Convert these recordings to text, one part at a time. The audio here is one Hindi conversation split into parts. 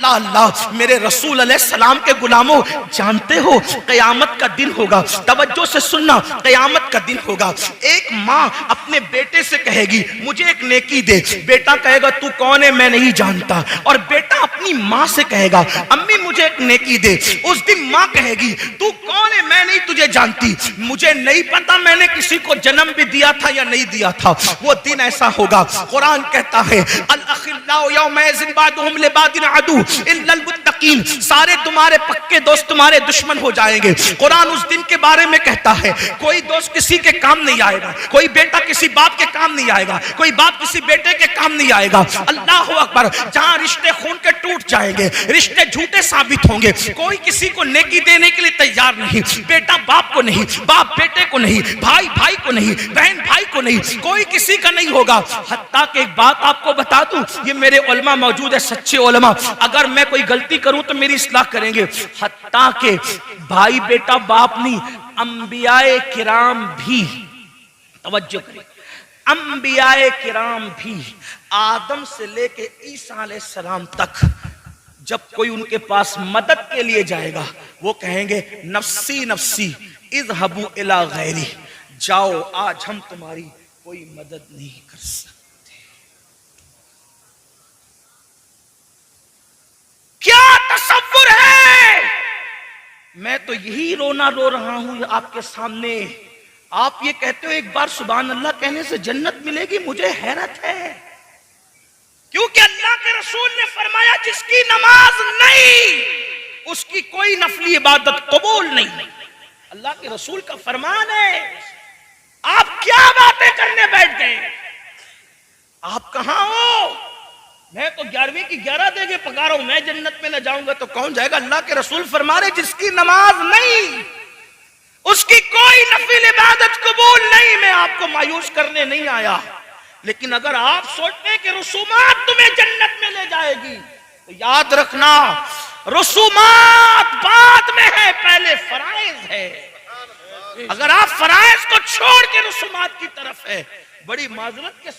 अल्लाह मेरे रसूल अलैहिस्सलाम के गुलामों, जानते हो क़यामत का दिन होगा, तवज्जो से सुनना, क़यामत का दिन होगा। एक माँ अपने बेटे से कहेगी मुझे एक नेकी दे, बेटा कहेगा तू कौन है मैं नहीं जानता, और बेटा अपनी माँ से कहेगा अम्मी मुझे एक नेकी दे। उस दिन माँ कहेगी तू कौन है मैं नहीं तुझे जानती, मुझे नहीं पता मैंने किसी को जन्म भी दिया था या नहीं दिया था। वो दिन ऐसा होगा, कुरान कहता है अल अखिल्लाउ यौमइज़िन बादुहुम लिबादिन अदू इल्लल मुत्तकीन, सारे तुम्हारे पक्के दोस्त तुम्हारे दुश्मन हो जाएंगे। कुरान उस दिन के बारे में कहता है कोई दोस्त किसी के काम नहीं आएगा, कोई बेटा किसी बाप के काम नहीं आएगा, कोई बाप किसी बेटे के काम नहीं आएगा। अल्लाह अकबर, जहां रिश्ते खून के टूट जाएंगे, रिश्ते झूठे साबित होंगे, कोई किसी को नेकी देने के लिए तैयार नहीं, बेटा बाप को नहीं, बाप बेटे को नहीं, भाई भाई को नहीं, बहन भाई को नहीं, कोई किसी का नहीं होगा। हत्ता कि एक बात आपको बता दूं, ये मेरे उलमा मौजूद है, सच्चे उलमा, अगर मैं कोई गलती करूं तो मेरी इस्लाह करेंगे। हत्ता के भाई बेटा बाप नहीं, अंबियाए किराम भी, तवज्जो करें, अंबियाए किराम भी आदम से लेके ईसा अलैहिस्सलाम तक जब कोई उनके पास मदद के लिए जाएगा वो कहेंगे नफ्सी नफ्सी इज़हबू इला गैरी, जाओ आज हम तुम्हारी कोई मदद नहीं कर सकते। क्या तसव्वुर है, मैं तो यही रोना रो रहा हूं आपके सामने। आप ये कहते हो एक बार सुभान अल्लाह कहने से जन्नत मिलेगी, मुझे हैरत है, क्योंकि अल्लाह के रसूल ने फरमाया जिसकी नमाज नहीं उसकी कोई नफली इबादत कबूल नहीं। अल्लाह के रसूल का फरमान है। आप क्या बातें करने बैठ गए, आप कहां हो? मैं तो 11वीं की 11 देके पका रहा हूं, मैं जन्नत में न जाऊंगा तो कौन जाएगा? अल्लाह के रसूल फरमा रहे जिसकी नमाज नहीं उसकी कोई नफिल इबादत कबूल नहीं। मैं आपको मायूस करने नहीं आया, लेकिन अगर आप सोचते हैं कि रसूमात तुम्हें जन्नत में ले जाएगी तो याद रखना रसूमात बाद में है, पहले फराइज है। अगर आप फराइज को छोड़ के रसूमात की तरफ है, बड़ी माजरत के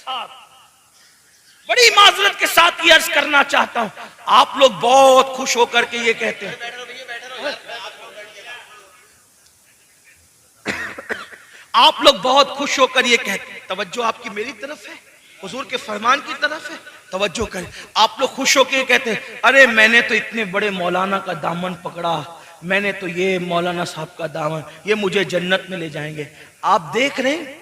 साथ ये अर्ज करना चाहता हूं, आप लोग बहुत खुश होकर के ये कहते हैं, आप लोग बहुत खुश होकर ये कहते हैं, तवज्जो आपकी मेरी तरफ है, हुजूर के फरमान की तरफ है, तवज्जो करें। आप लोग खुश होकर ये कहते हैं अरे मैंने तो इतने बड़े मौलाना का दामन पकड़ा, मैंने तो ये मौलाना साहब का दामन, ये मुझे जन्नत में ले जाएंगे। आप देख रहे हैं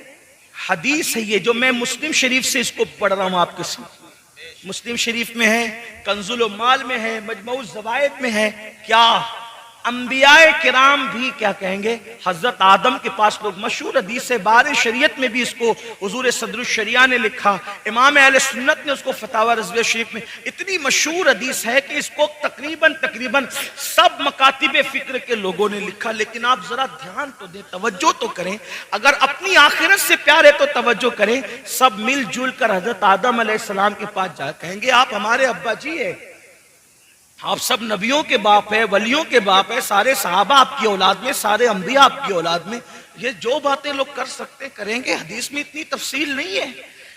हदीस है ये, जो मैं मुस्लिम शरीफ से इसको पढ़ रहा हूं आपके साथ, मुस्लिम शरीफ में है, कंजुल माल में है, मजमऊ ज़वाइद में है। क्या अंबियाए किराम भी क्या कहेंगे, हजरत आदम के पास लोग, मशहूर हदीस है, बारे शरीयत में भी इसको हुजूर सदरुल शरिया ने लिखा, इमाम अहले सुन्नत ने उसको फतावा रज़विया शरीफ में, इतनी मशहूर हदीस है कि इसको तकरीबन सब मकातिब फिक्र के लोगों ने लिखा। लेकिन आप जरा ध्यान तो दें, तवज्जो तो करें, अगर अपनी आखिरत से प्यार है तो तवज्जो करें। सब मिलजुल कर हजरत आदम अलैहिस्सलाम के पास जा कहेंगे आप हमारे अब्बा जी है, आप सब नबियों के बाप है, वलियों के बाप है, सारे सहाबा आपकी औलाद में, सारे अंबिया आपकी औलाद में, ये जो बातें लोग कर सकते करेंगे। हदीस में इतनी तफसील नहीं है,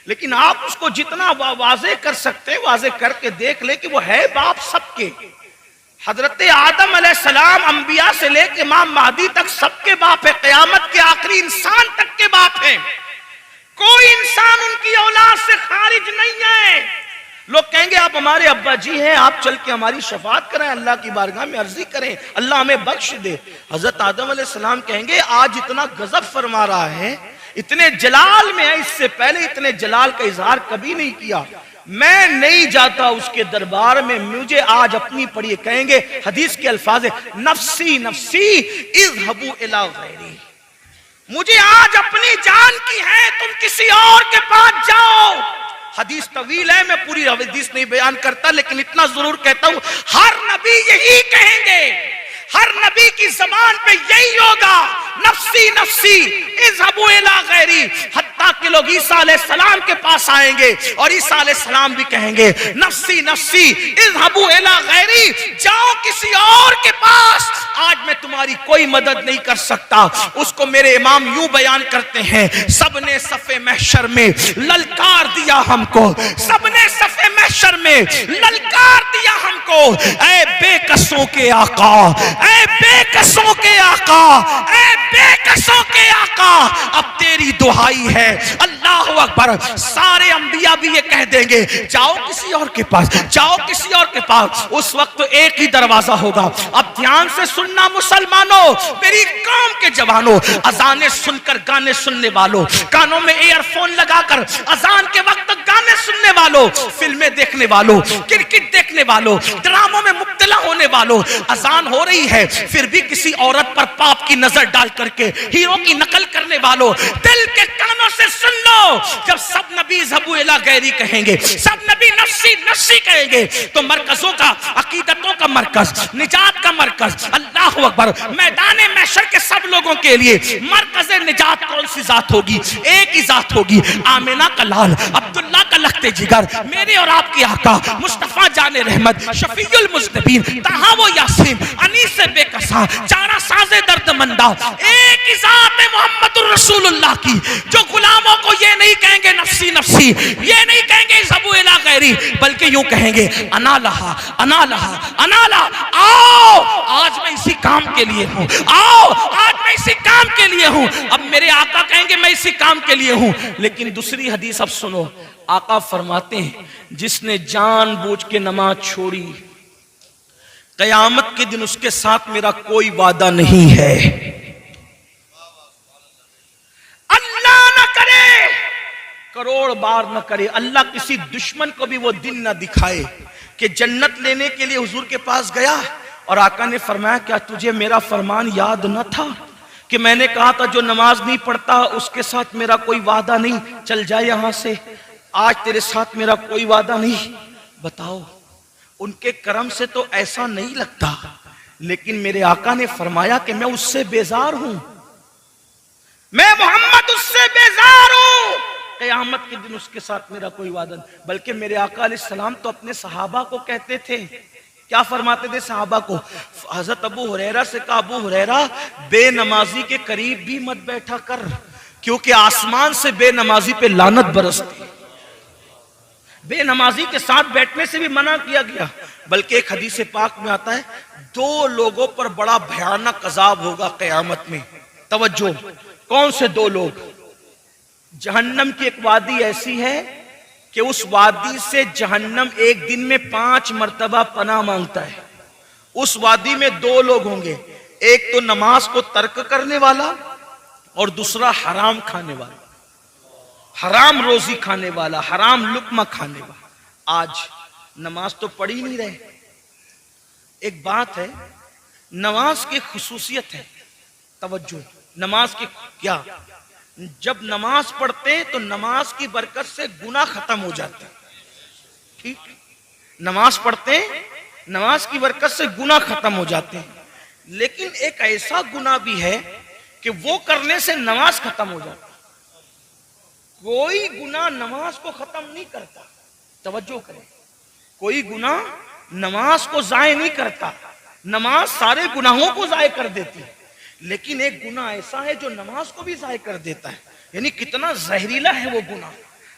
लेकिन आप उसको जितना वाज़े कर सकते हैं वाज़े करके देख ले कि वो है बाप सबके। हजरत आदम अलैहिस्सलाम अंबिया से लेकर इमाम महदी तक सबके बाप है, क़यामत के आखिरी इंसान तक के बाप है, कोई इंसान उनकी औलाद से खारिज नहीं है। लोग कहेंगे आप हमारे अब्बा जी हैं, आप चल के हमारी शफात करें, अल्लाह की बारगाह में अर्जी करें, अल्लाह हमें बख्श दे। हजरत आदम अलैहिस्सलाम कहेंगे आज इतना गजब फरमा रहा है, इतने जलाल में है, इससे पहले इतने जलाल का इजहार कभी नहीं किया, मैं नहीं जाता उसके दरबार में, मुझे आज अपनी पढ़िए। कहेंगे हदीस के अल्फाज नफ्सी नफ्सी इज़हबू इला गैरी, मुझे आज अपनी जान की है, तुम किसी और के पास जाओ। हदीस तवील है, मैं पूरी हदीस नहीं बयान करता, लेकिन इतना जरूर कहता हूं हर नबी यही कहेंगे, हर नबी की जबान पे यही होगा, नफ्सी नफ्सी इज़हबू इला गैरी। हत्ता के लोग ईसा अलैहिस्सलाम के पास आएंगे और ईसा अलैहिस्सलाम भी कहेंगे नफ्सी नफ्सी इज़हबू इला गैरी, जाओ किसी और के पास। आज मैं तुम्हारी कोई मदद नहीं कर सकता। उसको मेरे इमाम यूं बयान करते हैं, सबने सफे महशर में ललकार दिया हमको, सबने सफे महशर में ललकार दिया हमको, ऐ बेकसों के आका, ऐ बेकसों के आका, ऐ बेकसों के आका, अब तेरी दुहाई है। अल्लाह अकबर। सारे अंबिया भी ये कह देंगे, जाओ किसी और के पास, जाओ किसी और के पास। उस वक्त तो एक ही दरवाजा होगा। अब ध्यान से सुनना मुसलमानों, मेरी कौम के जवानों, अजाने सुनकर गाने सुनने वालों, कानों में ईयरफोन लगाकर अजान के वक्त गाने सुनने वालों, फिल्में देखने वालों, क्रिकेट देखने वालों, ड्रामों में मुब्तला होने वालों, अजान हो रही है फिर भी किसी औरत पर पाप की नजर डाल करके हीरो की नकल करने वालों, दिल के कानों से सुन लो, जब सब नबी ज़बू इला गैरी कहेंगे, सब नबी नफ्सी नफ्सी कहेंगे, तो मरकजों का, अकीदतों का मरकज, निजात का मरकज, अल्लाह अकबर, मैदान महशर के सब लोगों के लिए मरकज निजात कौन सी जात होगी? एक ही जात होगी, आमिना का लाल, अब्दुल्ला का लखते जिगर, मेरे और आपके आका मुस्तफा जाने रहमत, शफीउल मुज़निबीन, तहा वो यासीन, अनीस बेकसा, चारा साजे दर्दमंदा, एक ही जात है मोहम्मदुर रसूलुल्लाह की, जो गुलामों को ये नहीं कहेंगे नफ्सी नफ्सी, ये नहीं कहेंगे ज़बू इला गैरी, बल्कि यूं कहेंगे अना लहा, अना लहा, अना लहा। आओ आज मैं इसी काम के लिए हूं, आओ आज मैं इसी काम के लिए हूं। अब मेरे आका कहेंगे मैं इसी काम के लिए हूं। लेकिन दूसरी हदीस अब सुनो, आका फरमाते हैं, जिसने जानबूझ के नमाज छोड़ी, कयामत के दिन उसके साथ मेरा कोई वादा नहीं है। अल्लाह न करे, करोड़ बार न करे, अल्लाह किसी दुश्मन को भी वो दिन न दिखाए कि जन्नत लेने के लिए हुजूर के पास गया और आका ने फरमाया, क्या तुझे मेरा फरमान याद न था कि मैंने कहा था जो नमाज नहीं पढ़ता उसके साथ मेरा कोई वादा नहीं, चल जाए यहां से, आज तेरे साथ मेरा कोई वादा नहीं। बताओ, उनके करम से तो ऐसा नहीं लगता, लेकिन मेरे आका ने फरमाया कि मैं उससे बेजार हूं, मैं मोहम्मद उससे बेजार हूं, क़यामत के दिन उसके साथ मेरा कोई वादा नहीं। बल्कि मेरे आका अलैहिस्सलाम तो अपने सहाबा को कहते थे, क्या फरमाते थे सहाबा को? हजरत अबू हुरैरा से कहा, अबू हुरैरा बेनमाजी के करीब भी मत बैठा कर, क्योंकि आसमान से बेनमाजी पे लानत बरसती, बेनमाजी के साथ बैठने से भी मना किया गया। बल्कि एक हदीस पाक में आता है, दो लोगों पर बड़ा भयानक अजाब होगा क़यामत में। तवज्जो, कौन से दो लोग? जहन्नम की एक वादी ऐसी है कि उस वादी से जहन्नम एक दिन में 5 मर्तबा पनाह मांगता है। उस वादी में दो लोग होंगे, एक तो नमाज को तर्क करने वाला और दूसरा हराम खाने वाला, हराम रोजी खाने वाला, हराम लुक्मा खाने वाला। आज नमाज तो पढ़ ही नहीं रहे। एक बात है, नमाज की खुसूसियत है, तवज्जो, नमाज की क्या, जब नमाज पढ़ते तो नमाज की बरकत से गुनाह खत्म हो जाते। ठीक, नमाज पढ़ते, नमाज की बरकत से गुनाह खत्म हो जाते हैं। लेकिन एक ऐसा गुनाह भी है कि वो करने से नमाज खत्म हो जाती। कोई गुनाह नमाज को खत्म नहीं करता, तवज्जो करें, कोई गुनाह नमाज को जाये नहीं करता, नमाज सारे गुनाहों को जाये कर देती है। लेकिन एक गुनाह ऐसा है जो नमाज को भी जाये कर देता है। यानी कितना जहरीला है वो गुनाह,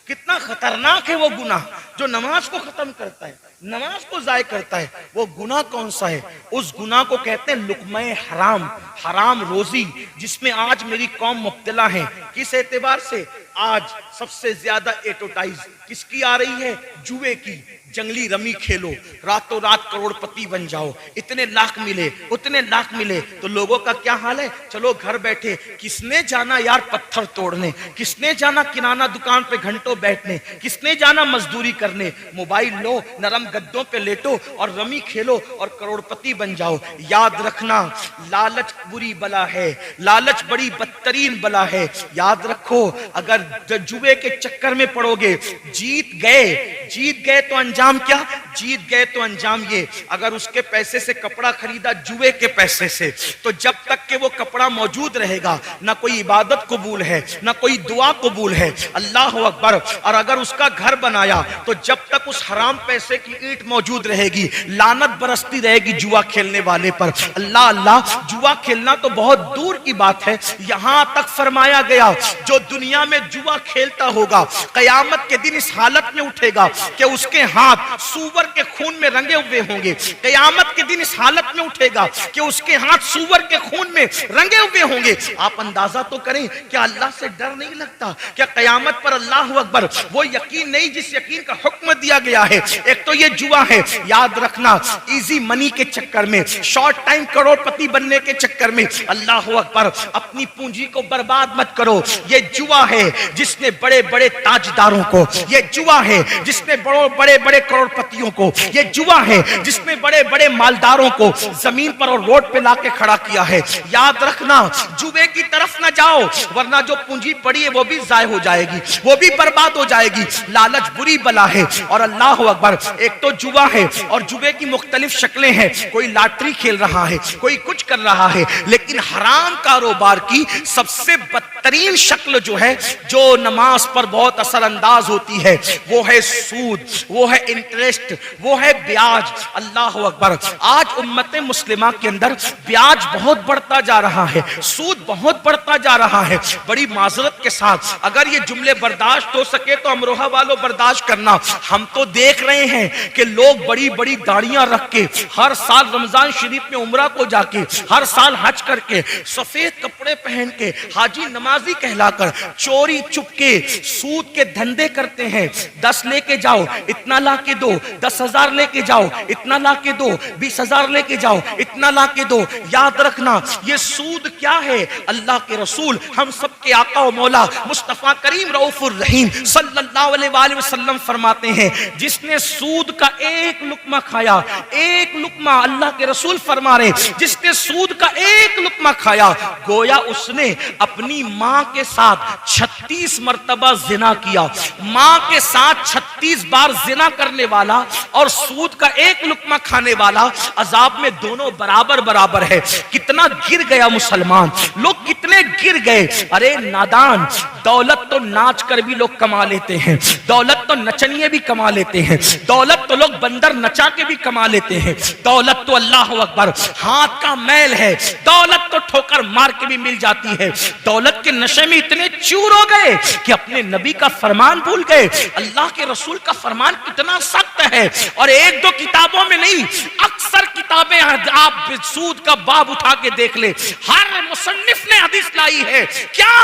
कितना खतरनाक है वो गुनाह जो नमाज को खत्म करता है, नमाज को जाये करता है। वो गुनाह कौन सा है? उस गुनाह को कहते हैं लुक्मे हराम, हराम रोजी, जिसमें आज मेरी कौम मुब्तला है। किस एतबार से? आज सबसे ज्यादा एडवर्टाइज किसकी आ रही है? जुए की। जंगली रमी खेलो, रातों रात करोड़पति बन जाओ, इतने लाख मिले, उतने लाख मिले। तो लोगों का क्या हाल है? चलो घर बैठे, किसने जाना यार पत्थर तोड़ने, किसने जाना किराना दुकान पे घंटों बैठने, किसने जाना मजदूरी करने। मोबाइल लो, नरम गद्दों पे लेटो और रमी खेलो और करोड़पति बन जाओ। याद रखना, लालच बुरी बला है, लालच बड़ी बदतरीन बला है। याद रखो, अगर जुए के चक्कर में पड़ोगे, जीत गए तो अंजाम अंजाम क्या? जीत गए तो अंजाम ये, अगर उसके पैसे से कपड़ा खरीदा जुए के पैसे से, तो जब तक के वो कपड़ा मौजूद रहेगा ना कोई इबादत कबूल है ना कोई दुआ कबूल है। अल्लाह अकबर। और अगर उसका घर बनाया तो जब तक उस हराम पैसे की ईंट मौजूद रहेगी लानत बरसती रहेगी जुआ खेलने वाले पर। अल्लाह अल्लाह, जुआ खेलना तो बहुत दूर की बात है, यहां तक फरमाया गया जो दुनिया में जुआ खेलता होगा कयामत के दिन इस हालत में उठेगा कि उसके हाथ सूअर के खून में रंगे हुए होंगे। कयामत के दिन इस हालत में उठेगा कि उसके हाथ सूअर के खून में रंगे हुए होंगे। आप अंदाजा तो करें, क्या अल्लाह से डर नहीं लगता? क्या कयामत पर अल्लाह अकबर वो यकीन नहीं जिस यकीन का हुक्म दिया गया है? एक तो ये जुआ है, याद रखना, इजी मनी के चक्कर में, शॉर्ट टाइम करोड़पति बनने के चक्कर में अल्लाह अकबर अपनी पूंजी को बर्बाद मत करो। ये जुआ है जिसने बड़े बड़े ताजदारों को, ये जुआ है जिसने बड़े बड़े करोड़पतियों को, ये जुआ है जिसने बड़े बड़े मालदारों को जमीन पर और रोड पे लाके खड़ा किया है। याद रखना, जुए की तरफ ना जाओ, वरना जो पूंजी पड़ी है वो भी जाय हो जाएगी, वो भी बर्बाद हो जाएगी। लालच बुरी बला है। और अल्लाह अकबर, एक तो जुआ है और जुए की मुख्तलिफ शक्लें हैं, कोई लॉटरी खेल रहा है, कोई कुछ कर रहा है, लेकिन हराम कारोबार की सबसे बदतरीन शक्ल जो है, जो नमाज पर बहुत असरअंदाज होती है, वो है सूद, वो है इंटरेस्ट, वो है ब्याज। अल्लाह अकबर, आज उम्मत मुस्लिमा के अंदर ब्याज बहुत बढ़ता जा रहा है, सूद बहुत बढ़ता जा रहा है। बड़ी माजरत के साथ अगर ये जुमले बर्दाश्त हो सके तो अमरोहा वालों बर्दाश्त करना। हम तो देख रहे हैं कि लोग बड़ी बड़ी दाढ़ियां रख के हर साल रमजान शरीफ में उम्रा को जाके, हर साल हज करके, सफेद कपड़े पहन के हाजी नमाजी कहलाकर चोरी चुपके सूद के धंधे करते हैं। 10 लेके जाओ इतना ला के दो, 10,000 लेके जाओ इतना ला के दो, 20,000 लेके जाओ इतना ला के दो। याद रखना, ये सूद क्या है? अल्लाह के रसूल हम सबके आका और मौला मुस्तफा करीम रऊफुर रहीम सल्लल्लाहु अलैहि वसल्लम फरमाते हैं, जिसने सूद का एक लुक्मा खाया, एक लुक्मा, अल्लाह के रसूल फरमा रहे, जिसने सूद का एक लुक्मा खाया गोया उसने अपनी मां के साथ 36 मर्तबा जिना किया। मां के साथ 36 बार जिना करने वाला और सूद का एक लुक्मा खाने वाला अजाब में दोनों बराबर बराबर है। कितना गिर गया मुसलमान, लोग कितने गिर गए। अरे नादान, दौलत तो नाच कर भी लोग कमा लेते हैं, दौलत तो नचनिए भी कमा लेते हैं, दौलत तो लोग बंदर नचा के भी कमा लेते हैं, दौलत तो अल्लाह अकबर हाथ का मैल है, दौलत तो ठोकर मार के भी मिल जाती है। दौलत के नशे में इतने चूर हो गए कि अपने नबी का फरमान भूल गए। अल्लाह के रसूल का फरमान कितना सख्त है, और एक दो किताबों में नहीं, अक्सर किताबें आप सूद का बाब उठा के देख ले, हर मुसन्निफ ने हदीस लाई है। क्या?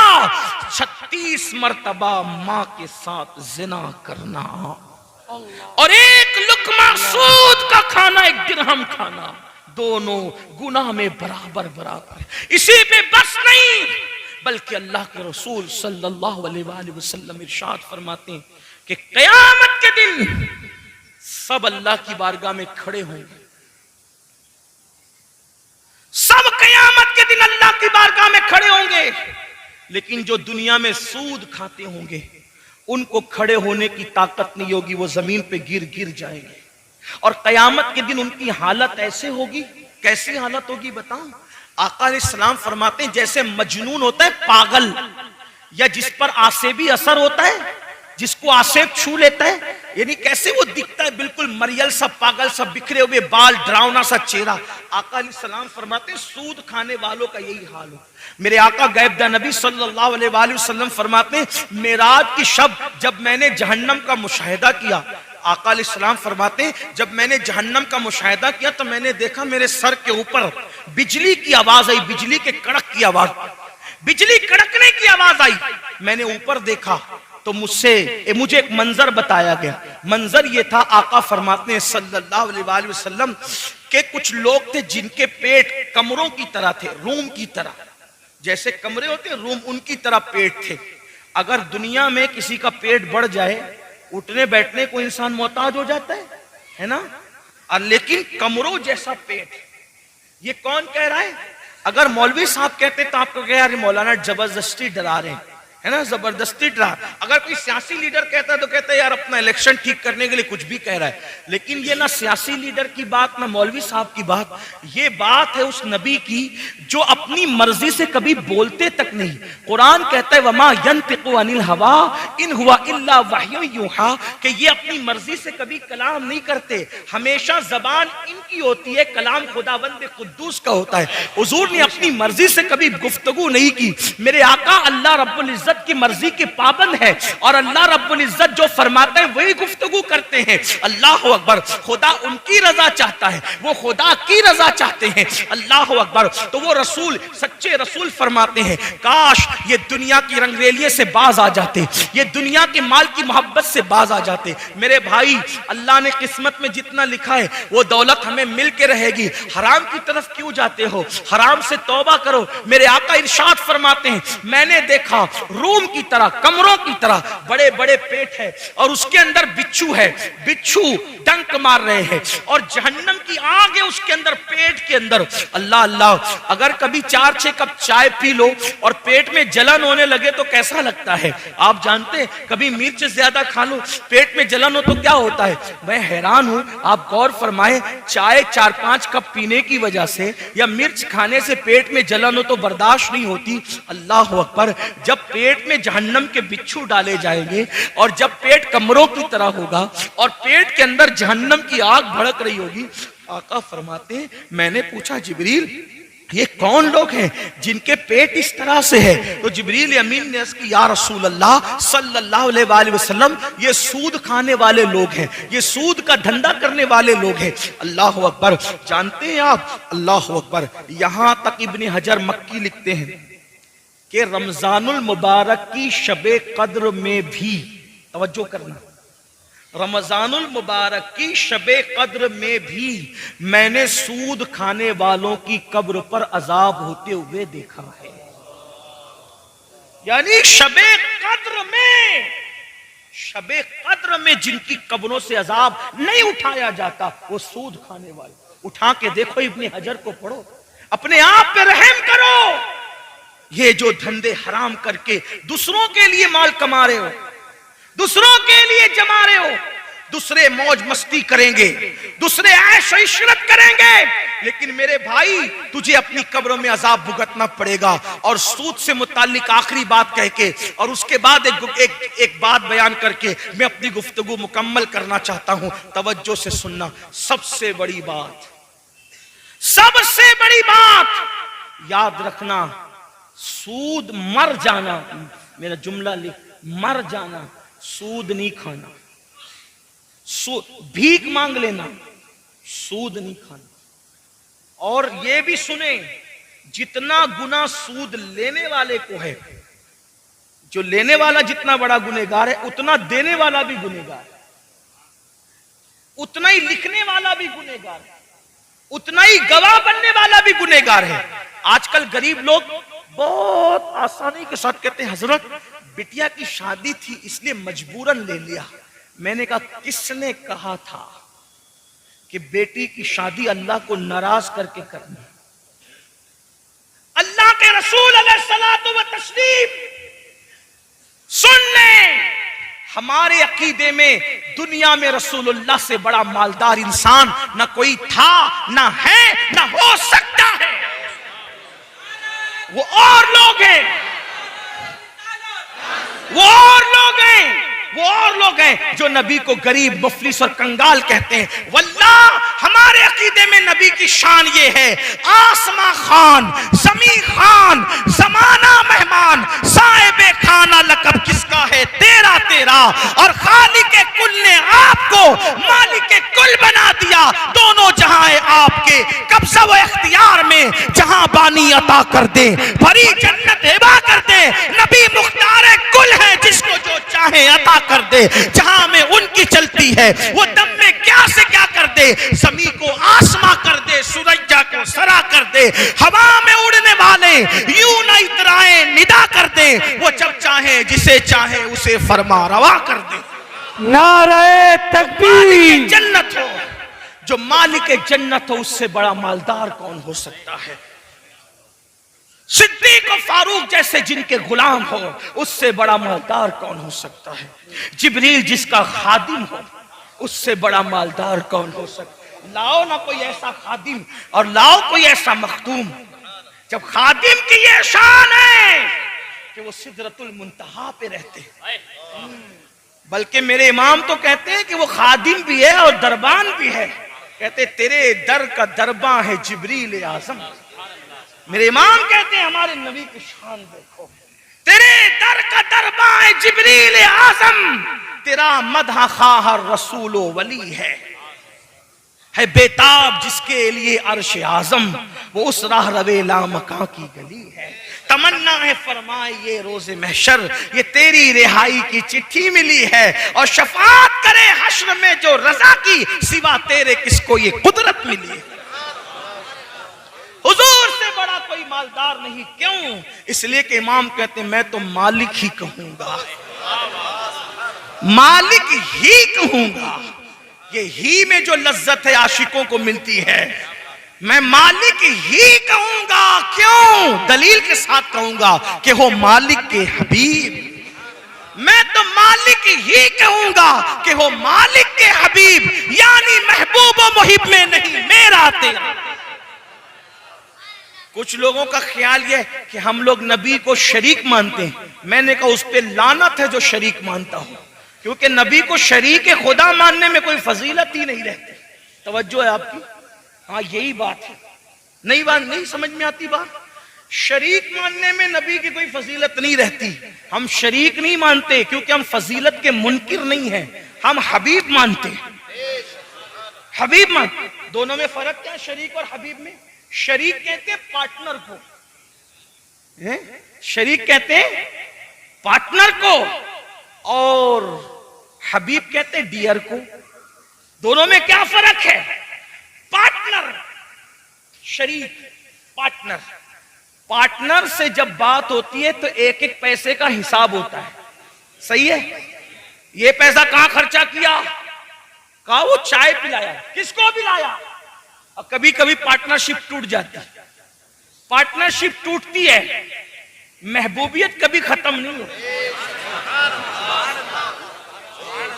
36 मर्तबा मां के साथ जिना करना और एक लुक्मा सूद का खाना, एक दिरहम खाना, दोनों गुनाह में बराबर बराबर। इसी पे बस नहीं, बल्कि अल्लाह के रसूल सल्लल्लाहु अलैहि वसल्लम इरशाद फरमाते हैं कि क़यामत के दिन सब अल्लाह की बारगाह में खड़े होंगे, सब क़यामत के दिन अल्लाह की बारगाह में खड़े होंगे, लेकिन जो दुनिया में सूद खाते होंगे उनको खड़े होने की ताकत नहीं होगी, वो जमीन पे गिर गिर जाएंगे। और क़यामत के दिन उनकी हालत ऐसे होगी, कैसी हालत होगी बताऊं? आका अलैहिस्सलाम फरमाते हैं, जैसे मजनून होता है पागल, या जिस पर आसेबी असर होता है, जिसको आसेब छू लेता है, यानी कैसे वो दिखता है, बिल्कुल मरियल सा, पागल सा, बिखरे हुए बाल, डरावना सा चेहरा। आका अलैहिस्सलाम फरमाते हैं सूद खाने वालों का यही हाल हो। मेरे आका गैबदा नबी सल्लल्लाहु अलैहि वसल्लम फरमाते हैं, मेराज की शब जब मैंने जहन्नम का मुशाहिदा किया, आका अलैहिस्सलाम फरमाते हैं, जब मैंने जहन्नम का मुशाहिदा किया तो मैंने देखा मेरे सर के ऊपर बिजली की आवाज आई, बिजली के कड़क की आवाज, बिजली कड़कने की आवाज आई। मैंने ऊपर देखा तो मुझे एक मंजर बताया गया। मंजर ये था, आका फरमाते हैं सल्लल्लाहु अलैहि वसल्लम के कुछ लोग थे जिनके पेट कमरों की तरह थे, रूम की तरह, जैसे कमरे होते हैं रूम, उनकी तरह पेट थे। अगर दुनिया में किसी का पेट बढ़ जाए, उठने बैठने को इंसान मोहताज हो जाता है ना, और लेकिन कमरों जैसा पेट, ये कौन कह रहा है? अगर मौलवी साहब कहते तो आपको कह यार मौलाना जबरदस्ती डरा रहे हैं, है ना, जबरदस्ती डरा। अगर कोई सियासी लीडर कहता है तो कहता है यार अपना इलेक्शन ठीक करने के लिए कुछ भी कह रहा है। लेकिन ये ना सियासी लीडर की बात, ना मौलवी साहब की बात, ये बात है उस नबी की जो अपनी मर्जी से कभी बोलते तक नहीं। कुरान कहता है वमा यंतिकु अनिल हवा इन हुआ इल्ला वह्यु यूहा, कि ये अपनी मर्जी से कभी कलाम नहीं करते, हमेशा जबान इनकी होती है, कलाम खुदावंद कुद्दूस का होता है। हुजूर ने अपनी मर्जी से कभी गुफ्तगू नहीं की। मेरे आका अल्लाह रब्बुल इज्जत की मर्जी के पाबंद है और अल्लाह रब्बुल इज्जत जो फरमाते हैं वही गुफ्तगू करते हैं। अल्लाह अकबर। खुदा उनकी रजा चाहता है, वो खुदा की रजा चाहते हैं। अल्लाह अकबर। तो वो रसूल, सच्चे रसूल फरमाते हैं काश ये दुनिया की रंगरेलिये से बाज आ जाते, ये दुनिया के माल की मोहब्बत से बाज आ जाते। मेरे भाई, अल्लाह ने किस्मत में जितना लिखा है वो दौलत हमें मिल के रहेगी। हराम की तरफ क्यों जाते हो? हराम से तौबा करो। मेरे आका इरशाद फरमाते हैं मैंने देखा रूम की तरह, कमरों की तरह बड़े बड़े पेट है और उसके अंदर बिच्छू है, बिच्छू डंक मार रहे हैं और जहन्नम की आग है उसके अंदर, पेट के अंदर। अल्लाह अल्लाह। अगर कभी 4-6 कप चाय पी लो और पेट में जलन होने लगे तो कैसा लगता है आप जानते हैं? कभी मिर्च ज्यादा खा लो, पेट में जलन हो तो क्या होता है? मैं हैरान हूं, आप गौर फरमाएं, चाय 4-5 कप पीने की वजह से या मिर्च खाने से पेट में जलन हो तो बर्दाश्त नहीं होती। अल्लाह अकबर। जब पेट में जहन्नम के बिच्छू डाले जाएंगे और जब पेट कमरों की तरह होगा और पेट के अंदर जहन्नम की आग भड़क रही होगी, आका फरमाते हैं मैंने पूछा जिब्रील ये कौन लोग हैं जिनके पेट इस तरह से है? तो जिब्रील अमीन ने अर्ज़ की या रसूल अल्लाह सल्लल्लाहु अलैहि वसल्लम, ये सूद खाने वाले लोग हैं, ये सूद का धंधा करने वाले लोग हैं। अल्लाह अकबर। जानते हैं आप, अल्लाह अकबर, यहां तक इब्ने हजर मक्की लिखते हैं कि रमजानुल मुबारक की शबे कद्र में भी, तवज्जो करना, रमजानुल मुबारक की शबे कद्र में भी मैंने सूद खाने वालों की कब्र पर अजाब होते हुए देखा है। यानी शबे कद्र में, शबे कद्र में जिनकी कब्रों से अजाब नहीं उठाया जाता वो सूद खाने वाले। उठा के देखो, इब्ने हजर को पढ़ो, अपने आप पे रहम करो। ये जो धंधे हराम करके दूसरों के लिए माल कमा रहे हो, दूसरों के लिए जमा रहे हो, दूसरे मौज मस्ती करेंगे, दूसरे ऐश इशरत करेंगे, लेकिन मेरे भाई तुझे अपनी कब्रों में अजाब भुगतना पड़ेगा। और सूद से मुताल्लिक आखिरी बात कह के और उसके बाद एक बात बयान करके मैं अपनी गुफ्तगू मुकम्मल करना चाहता हूं। तवज्जो से सुनना। सबसे बड़ी बात, सबसे बड़ी बात याद रखना, सूद मर जाना, मेरा जुमला लिख, मर जाना, सूद नहीं खाना। सूद भीख मांग लेना, सूद नहीं खाना। और ये भी सुने, जितना गुनाह सूद लेने वाले को है, जो लेने वाला जितना बड़ा गुनहगार है उतना देने वाला भी गुनहगार है, उतना ही लिखने वाला भी गुनहगार है, उतना ही गवाह बनने वाला भी गुनहगार है। आजकल गरीब लोग बहुत आसानी के साथ कहते हैं हजरत बिटिया की शादी थी इसलिए मजबूरन ले लिया। मैंने कहा किसने कहा था कि बेटी की शादी अल्लाह को नाराज करके करनी? अल्लाह के रसूल अलैहिस्सलातु व तस्लीम सुन ले, हमारे अकीदे में दुनिया में रसूलुल्लाह से बड़ा मालदार इंसान ना कोई था, ना है, ना हो सकता है। वो और लोग हैं, वो और लोग हैं, वो और लोग हैं जो नबी को गरीब, मुफलिस और कंगाल कहते हैं। वल्लाह हमारे अकीदे में नबी की शान ये है, आसमा खान, जमी खान, जमाना मेहमान, साहिबे खाना लकब किसका है? तेरा तेरा। और खालिके कुल ने आपको मालिके कुल बना दिया, दोनों जहां है आपके, कब्जा व इख्तियार में जहां बानी अता कर दे, भरी जन्नत हिबा कर दे। नबी मुख्तार कुल है, जिसको जो चाहे अता कर दे, जहां में उनकी चलती है वो दम में क्या से क्या कर दे, जमी को आसमां कर दे, सुरज्जा को सरा कर दे, हवा में उड़ने वाले यूं न इतराए निदा कर दे, वो जब चाहे जिसे चाहे उसे फरमा रवा कर दे। नारे तकबीर। जन्नत हो, जो मालिक जन्नत हो, उससे बड़ा मालदार कौन हो सकता है? सिद्दीक और फारूक जैसे जिनके गुलाम हो, उससे बड़ा मालदार कौन हो सकता है? जिब्रील जिसका खादिम हो, उससे बड़ा मालदार कौन हो सकता है? लाओ ना कोई ऐसा खादिम और लाओ कोई ऐसा मखदूम। जब खादिम की ये शान है कि वो सिदरतुल मुंतहा पे रहते हैं, बल्कि मेरे इमाम तो कहते हैं कि वो खादिम भी है और दरबान भी है। कहते तेरे दर का दरबा है जिब्रील आजम। मेरे इमाम कहते हैं हमारे नबी की शान देखो, तेरे दर का दरबा है जिब्रील आजम, तेरा मदह खाह रसूलो वली है बेताब जिसके लिए अर्श आजम, वो उस राह रवे लामका की गली है। तमन्ना है फरमाए ये रोजे महशर, ये तेरी रिहाई की चिट्ठी मिली है, और शफात करे हश्र में जो रजा की, सिवा तेरे किसको ये कुदरत मिली है। हुजूर से बड़ा कोई मालदार नहीं। क्यों? इसलिए कि इमाम कहते हैं मैं तो मालिक ही कहूंगा, मालिक ही कहूंगा। ये ही में जो लज्जत है आशिकों को मिलती है, मैं मालिक ही कहूंगा। क्यों? दलील के साथ कहूंगा कि हो मालिक के हबीब। मैं तो मालिक ही कहूंगा कि हो मालिक के हबीब, यानी महबूब व मुहिब में नहीं मेरा तेरा। कुछ लोगों का ख्याल यह कि हम लोग नबी को शरीक मानते हैं। मैंने कहा उस पर लानत है जो शरीक मानता हूं, क्योंकि नबी को शरीक खुदा मानने में कोई फजीलत ही नहीं रहती। तवज्जो है आपकी? हाँ यही बात है। नहीं समझ में आती बात? शरीक मानने में नबी की कोई फजीलत नहीं रहती। हम शरीक नहीं मानते क्योंकि हम फजीलत के मुनकिर नहीं हैं, हम हबीब मानते हैं। हबीब मानते। दोनों में फर्क क्या है शरीक और हबीब में? शरीक कहते हैं पार्टनर को, शरीक कहते हैं पार्टनर को, और हबीब कहते हैं डियर को। दोनों में क्या फर्क है? पार्टनर, शरीक, पार्टनर। पार्टनर से जब बात होती है तो एक एक पैसे का हिसाब होता है। सही है? ये पैसा कहां खर्चा किया, कहा वो चाय पिलाया, किसको पिलाया। और कभी कभी पार्टनरशिप टूट जाती है। पार्टनरशिप टूटती है, महबूबियत कभी खत्म नहीं होती।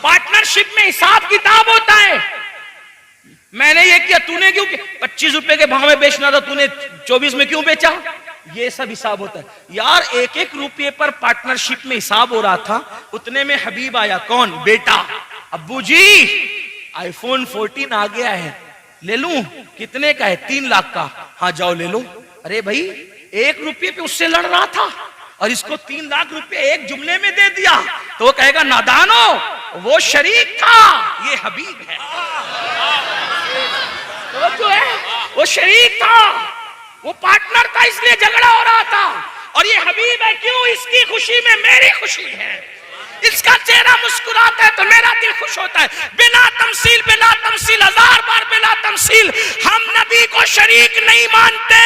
पार्टनरशिप में हिसाब किताब होता है। मैंने ये किया, तूने क्यों किया, 25 रुपए के भाव में बेचना था, तूने 24 में क्यों बेचा, ये सब हिसाब होता है। यार एक एक रुपये पर पार्टनरशिप में हिसाब हो रहा था, उतने में हबीब आया। कौन? बेटा, अब्बू जी आईफोन 14 आ गया है, ले लूं? कितने का है? 3 लाख का। हाँ जाओ ले लो। अरे भाई 1 रुपये पे उससे लड़ रहा था और इसको 3 लाख रुपए एक जुमले में दे दिया, तो वो कहेगा नादानो, वो शरीक था, ये हबीब है। तो जो है वो शरीक था, वो पार्टनर था, इसलिए झगड़ा हो रहा था। और ये हबीब है। क्यों? इसकी खुशी में मेरी खुशी है, इसका चेहरा मुस्कुराता है तो मेरा दिल खुश होता है। बिना तमसील, बिला तमसील, 1000 बार बिला तमसील, हम नबी को शरीक नहीं मानते,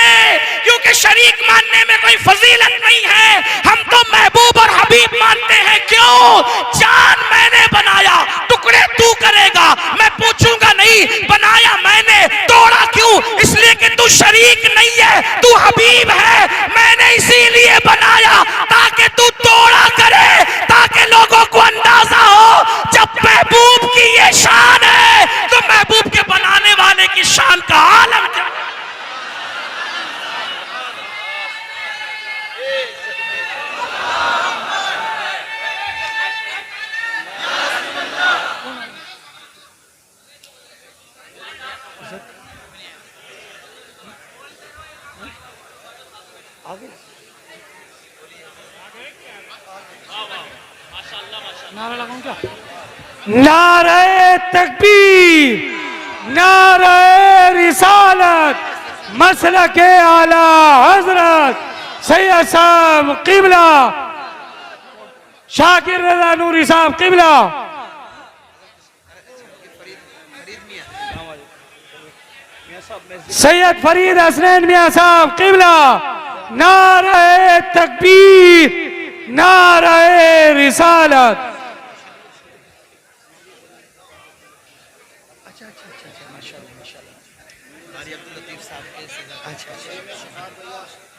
क्योंकि शरीक मानने में कोई फजीलत नहीं है। हम तो महबूब और हबीब मानते हैं। क्यों? जान मैंने बनाया, टुकड़े तू करेगा, मैं पूछूंगा नहीं बनाया मैंने, तोड़ा क्यों? इसलिए कि तू शरीक नहीं है, तू हबीब है। मैंने इसीलिए बनाया ताकि तू तोड़ा करे, ताकि लोगों को अंदाजा हो जब महबूब की ये शान है तो महबूब के बनाने वाले की शान का आलम क्या। आगे नारा लगाऊं क्या? नारे तकबीर, नारे रिसालत, मसलके आला हजरत सैयद साहब किबला, शाकिर रजा नूरी साहब किबला। सैयद फरीद हसनैन मियां साहब किबला। नारे तकबीर, नारे रिसालत। अच्छा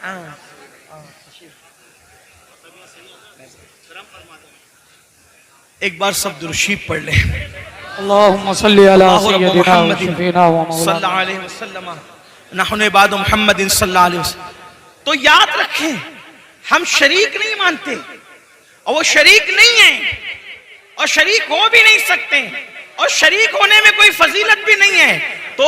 हाँ एक बार सब दुरूद पढ़ ले अल्लाहुम्मा सल्ली अला सय्यदिना व शफीना व मौलाना सल्लल्लाहु अलैहि वसल्लम नहनु इबादु मुहम्मदिन सल्लल्लाहु अलैहि वसल्लम। तो याद रखें हम शरीक नहीं मानते और वो शरीक नहीं है और शरीक हो भी नहीं सकते और शरीक होने में कोई फजीलत भी नहीं है। तो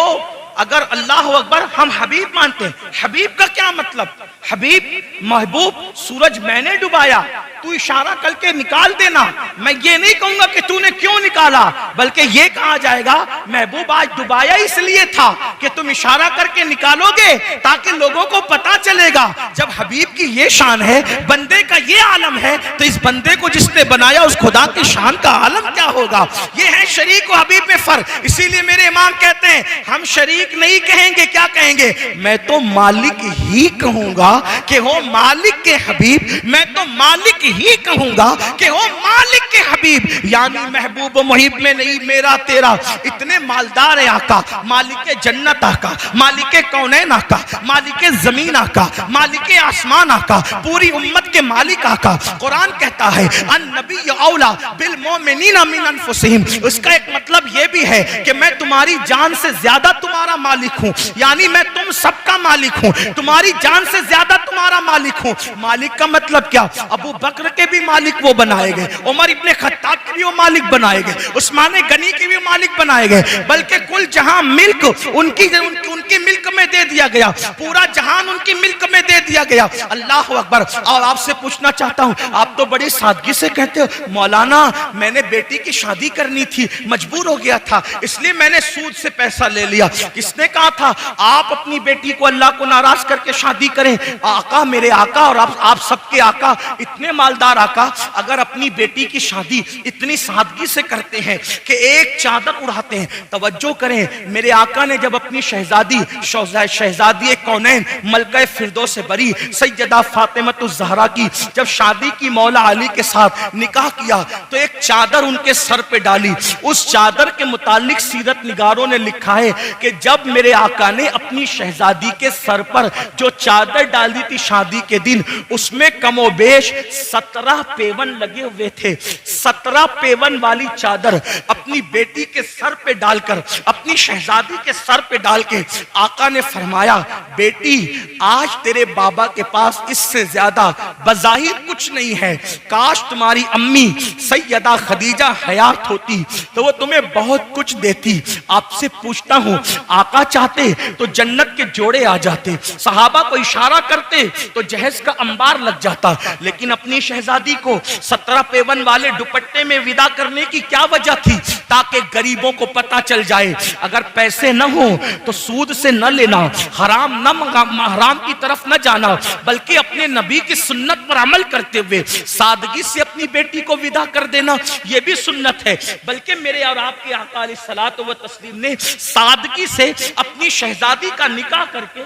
अगर अल्लाह अकबर हम हबीब मानते हैं, हबीब का क्या मतलब? हबीब महबूब, सूरज मैंने डुबाया, तू इशारा करके निकाल देना। मैं ये नहीं कहूंगा कि तूने क्यों निकाला, बल्कि ये कहा जाएगा महबूब आज डुबाया इसलिए था कि तुम इशारा करके निकालोगे ताकि लोगों को पता चलेगा। जब हबीब की ये शान है, बंदे का ये आलम है, तो इस बंदे को जिसने बनाया उस खुदा की शान का आलम क्या होगा? ये है शरीक और हबीब में फर्क। इसीलिए मेरे इमाम कहते हैं हम शरीक नहीं कहेंगे, क्या कहेंगे? मैं तो मालिक ही कहूंगा कि हो मालिक के हबीब, मैं तो मालिक ही कहूंगा कि हो मालिक के हबीब। यानी महबूब मुहिब में नहीं मेरा तेरा, इतने मालदार है आका, मालिक जन्नत आका, मालिक कौनैन आका, मालिक जमीन आका, मालिक आसमान आका, पूरी उम्मत के मालिक आका। कुरान कहता है अन नबी औला बिल मोमिनीना मिन अनफुसिहिम। उसका एक मतलब यह भी है कि मैं तुम्हारी जान से ज्यादा तुम्हारा मालिक हूं, यानी मैं तुम सबका मालिक हूं, तुम्हारी जान से ज्यादा तुम्हारा मालिक हूं। मालिक का मतलब क्या? अबू बकर के भी मालिक वो बनाए गए, उमर इब्ने खत्ताब के भी वो मालिक बनाए गए, उस्मान गनी के भी मालिक बनाए गए, बल्कि कुल जहां मिल्क उनकी मिल्क में दे दिया गया, पूरा जहान उनकी मिल्क में दे दिया गया। अल्लाह अकबर। और आपसे पूछना चाहता हूं, आप तो बड़ी सादगी से कहते हो मौलाना मैंने बेटी की शादी करनी थी, मजबूर हो गया था, इसलिए मैंने सूद से पैसा ले लिया। किसने कहा था आप अपनी बेटी को अल्लाह को नाराज करके शादी करें? आका, मेरे आका और आप सबके आका, इतने मालदार आका अगर अपनी बेटी की शादी इतनी सादगी से करते हैं कि एक चादर उड़ाते हैं। तवज्जो करें, मेरे आका ने जब अपनी शहजादी कौनैन मलका फिरदौस से बरी सैयदा फातिमतुज़ ज़हरा की जब शादी की मौला अली के साथ निकाह किया तो एक चादर उनके सर पे डाली। उस चादर के मुतालिक सीरत निगारों ने लिखा है कि जब मेरे आका ने अपनी शहजादी के सर पर जो चादर डाली थी शादी के दिन, उसमें कमोबेश 17 पेवन लगे हुए थे। 17 पेवन वाली चादर अपनी बेटी के सर पे डालकर, अपनी शहजादी के सर पे डाल के आका ने फरमाया, बेटी आज तेरे बाबा के पास इससे ज्यादा बज़ाहिर कुछ नहीं है, काश तुम्हारी अम्मी सैयदा खदीजा हयात होती तो वो तुम्हें बहुत कुछ देती। आपसे पूछता हूं, आका चाहते तो जन्नत के जोड़े आ जाते, सहाबा को इशारा करते तो जहेज का अंबार लग जाता, लेकिन अपनी शहजादी को 17 पेवन वाले दुपट्टे में विदा करने की क्या वजह थी? ताकि गरीबों को पता चल जाए अगर पैसे न हो तो सूद से न लेना, हराम की तरफ न जाना, बल्कि अपने नबी की सुन्नत पर अमल करते हुए सादगी से अपनी बेटी को विदा कर देना, यह भी सुन्नत है। बल्कि मेरे और आपके आका अलैहिस्सलातु व तस्लीम ने सादगी से अपनी शहजादी का निकाह करके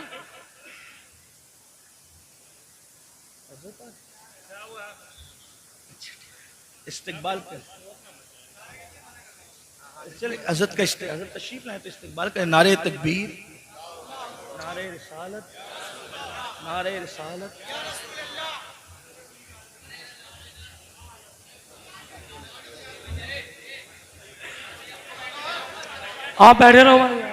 इस्तिकबाल कर, चलिए हज़रत का हज़रत तशरीफ लाए तो इस्तिकबाल करें। नारे तकबीर, नारे रिसालत, नारे रिसालत। आप बैठे रहो भाई।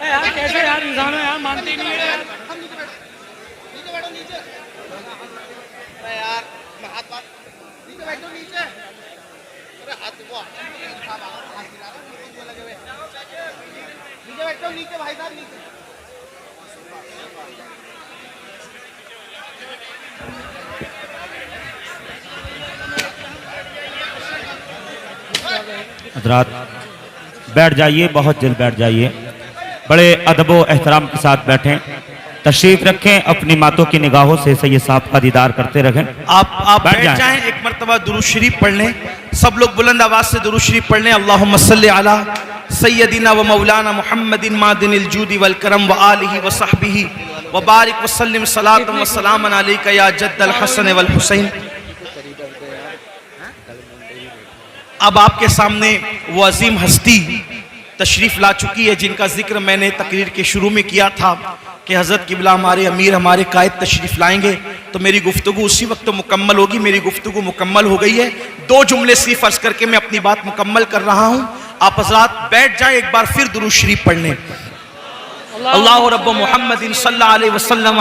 यार कैसे यार इंसान है यार, मानते नहीं है यार। नीचे बैठो, नीचे। अरे यार हाथ बात, नीचे बैठो, नीचे। अरे हाथ वो हाथ हिला रहा है, लगे हुए। नीचे बैठो, नीचे भाई साहब, नीचे। हज़रात बैठ जाइए, बहुत जल्द बैठ जाइए। बड़े अदब व एहतराम के साथ बैठें, तशरीफ रखें, अपनी मातों की निगाहों से सैयद साहब का दीदार करते रहें। आप बैठ जाएं, एक मरतबा दुरूद शरीफ पढ़ लें। सब लोग बुलंद आवाज से दुरूद शरीफ पढ़ लें। अल्लाहुम्मा सल्ली अला सय्यदिना व मौलाना मुहम्मदिन मादिनिल जूदी वल करम व आलिहि व सहबिही व बारिक व सल्लिम सलातन व सलामन अलैका या जद्दल हसन वल हुसैन। अब आपके सामने वो अजीम हस्ती तशरीफ ला चुकी है जिनका जिक्र मैंने तकरीर के शुरू में किया था कि हज़रत किबला हमारे अमीर हमारे कायद तशरीफ लाएंगे तो मेरी गुफ्तगू उसी वक्त तो मुकम्मल होगी। मेरी गुफ्तगू मुकम्मल हो गई है। 2 जुमले सिर्फ अर्ज करके मैं अपनी बात मुकम्मल कर रहा हूँ। आप हज़रात बैठ जाए, एक बार फिर दुरूद शरीफ पढ़ लें। अल्लाह रब्ब मुहम्मदिन सल्लल्लाहु अलैहि वसल्लम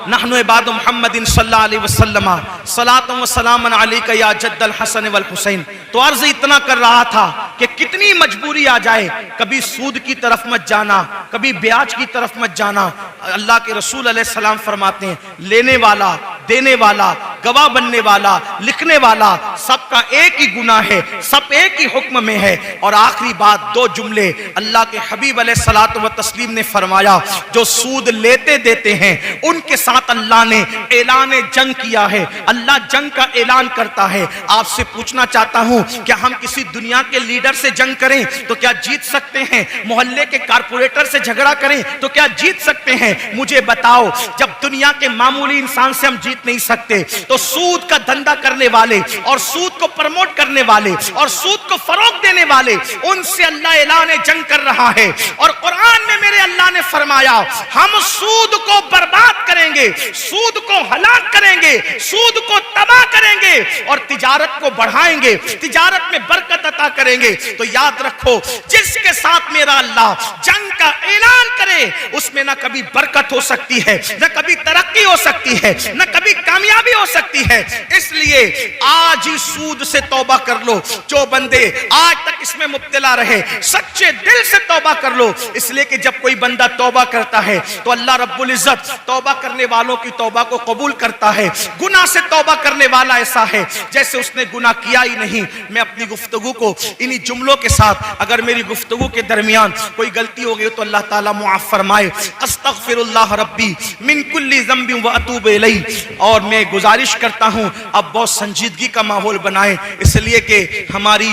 नहनु इबाद मुहम्मदिन सल्लल्लाहु अलैहि वसल्लम सलातुन व सलामन अलैका या जद्दल हसन वल हुसैन। तो अर्ज इतना कर रहा था कि कितनी मजबूरी आ जाए, कभी सूद की तरफ मत जाना, कभी ब्याज की तरफ मत जाना। अल्लाह के रसूल अलैहि सलाम फरमाते हैं, लेने वाला, देने वाला, गवाह बनने वाला, लिखने वाला, सबका एक ही गुनाह है, सब एक ही हुक्म में है। और आखिरी बात 2 जुमले अल्लाह के हबीब अलैहिस्सलातु व तस्लीम ने फरमाया, जो सूद लेते देते हैं उनके साथ अल्लाह ने ऐलान जंग किया है। अल्लाह जंग का ऐलान करता है। आपसे पूछना चाहता हूं, क्या हम किसी दुनिया के लीडर से जंग करें तो क्या जीत सकते हैं? मोहल्ले के कारपोरेटर से झगड़ा करें तो क्या जीत सकते हैं? मुझे बताओ, जब दुनिया के मामूली इंसान से हम जीत नहीं सकते तो सूद का धंधा करने वाले और सूद को प्रमोट करने वाले और सूद को फरोग देने वाले, उनसे अल्लाह ऐलान जंग कर रहा है। और कुरान में मेरे अल्लाह ने फरमाया, हम सूद को बर्बाद करेंगे, सूद को हलाक करेंगे, सूद को तबाह करेंगे और तिजारत को बढ़ाएंगे, तिजारत में बरकत अता करेंगे। तो याद रखो, जिसके साथ मेरा अल्लाह जंग का ऐलान करे उसमें ना कभी बरकत हो सकती है, ना कभी तरक्की हो सकती है, ना कभी कामयाबी हो सकती है। इसलिए आज ही सूद से तौबा कर लो। जो बंदे आज तक इसमें मुब्तला रहे, सच्चे दिल से तौबा कर लो। इसलिए कि जब कोई बंदा तौबा करता है तो अल्लाह रब्बुल इज्जत तौबा करने वालों की तौबा को कबूल करता है। गुनाह से तौबा करने वाला ऐसा है जैसे उसने गुनाह किया ही नहीं। मैं अपनी गुफ्तगू को इन्हीं जुमलों के साथ, अगर मेरी गुफ्तगू के दरमियान कोई गलती हो गई तो अल्लाह ताला मुआफ फरमाए। अस्तगफिरुल्लाह रब्बी मिन कुल्ली ज़ंबिन व अतूबु इलैहि। और मैं गुजारिश करता हूँ अब बहुत संजीदगी का माहौल बनाए, इसलिए कि हमारी